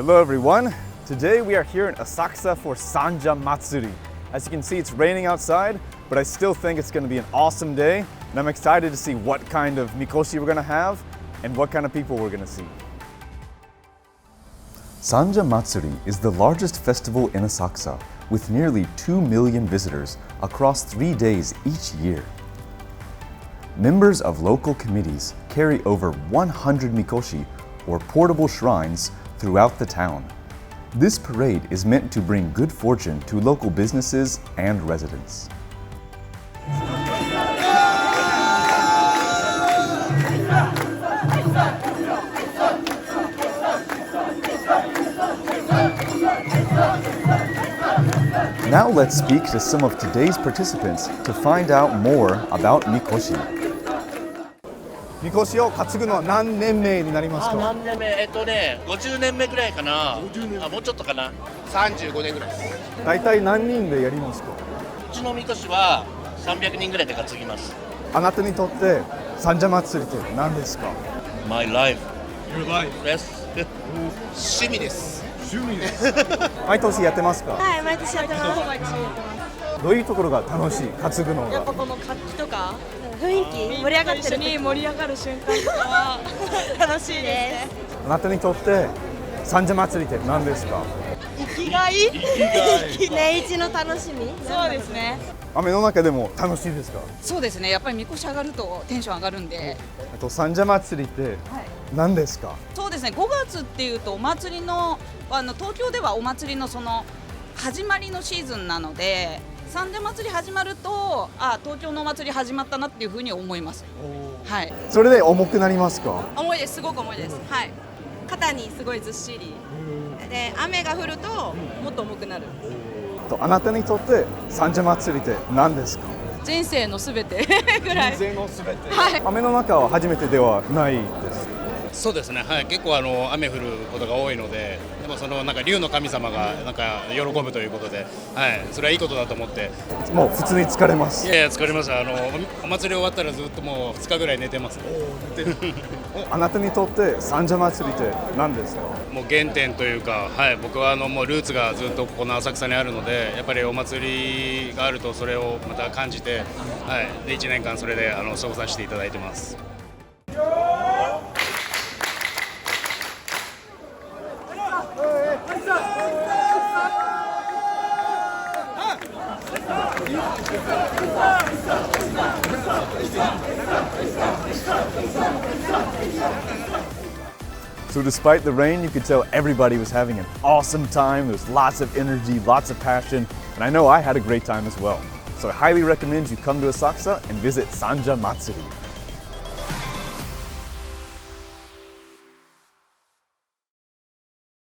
Hello everyone! Today we are here in Asakusa for Sanja Matsuri. As you can see, it's raining outside, but I still think it's going to be an awesome day, and I'm excited to see what kind of Mikoshi we're going to have and what kind of people we're going to see. Sanja Matsuri is the largest festival in Asakusa, with nearly 2 million visitors across 3 days each year. Members of local committees carry over 100 Mikoshi, or portable shrines, throughout the town. This parade is meant to bring good fortune to local businesses and residents. Now let's speak to some of today's participants to find out more about Mikoshi. みこしを担ぐのは何年目になりますか？何年目50年目ぐらいかな。もうちょっとかな。35年ぐらいです。大体何人でやりますか？うちのみこしは300人ぐらいで担ぎます。あなたにとって三社祭りって何ですか？ My life. Your life. Yes. 趣味です。趣味です。毎年やってますか？はい、毎年やってます。どういうところが楽しい担ぐのが？やっぱこの活気とか雰囲気、盛り上がってる時盛り上がる瞬間とかは楽しいですね。あなたにとって三社祭りって何ですか？生きがい？年一の楽しみ？そうですね。雨の中でも楽しいですか？そうですね。やっぱりみこし上がるとテンション上がるんで。三社祭りって何ですか？そうですね。5月っていうとお祭りの東京ではお祭りのその始まりのシーズンなので。三社祭り始まると、東京のお祭り始まったなっていうふうに思います。はい。それで重くなりますか？重いです。すごく重いです。はい。肩にすごいずっしり。で、雨が降るともっと重くなる。あなたにとって三社祭りって何ですか？人生のすべてぐらい。人生のすべて。はい。雨の中は初めてではないです。そうですね、はい、結構雨降ることが多いので、でもそのなんか竜の神様がなんか喜ぶということで、はい、それはいいことだと思って。もう普通に疲れます。いやいや疲れました。お祭り終わったらずっともう2日ぐらい寝てます。あなたにとって三社祭りって何ですか？もう原点というか、はい、僕はもうルーツがずっとこの浅草にあるので、やっぱりお祭りがあるとそれをまた感じて、はい、で1年間それで過ごさせていただいてます。So despite the rain, you could tell everybody was having an awesome time. There was lots of energy, lots of passion, and I know I had a great time as well. So I highly recommend you come to Asakusa and visit Sanja Matsuri.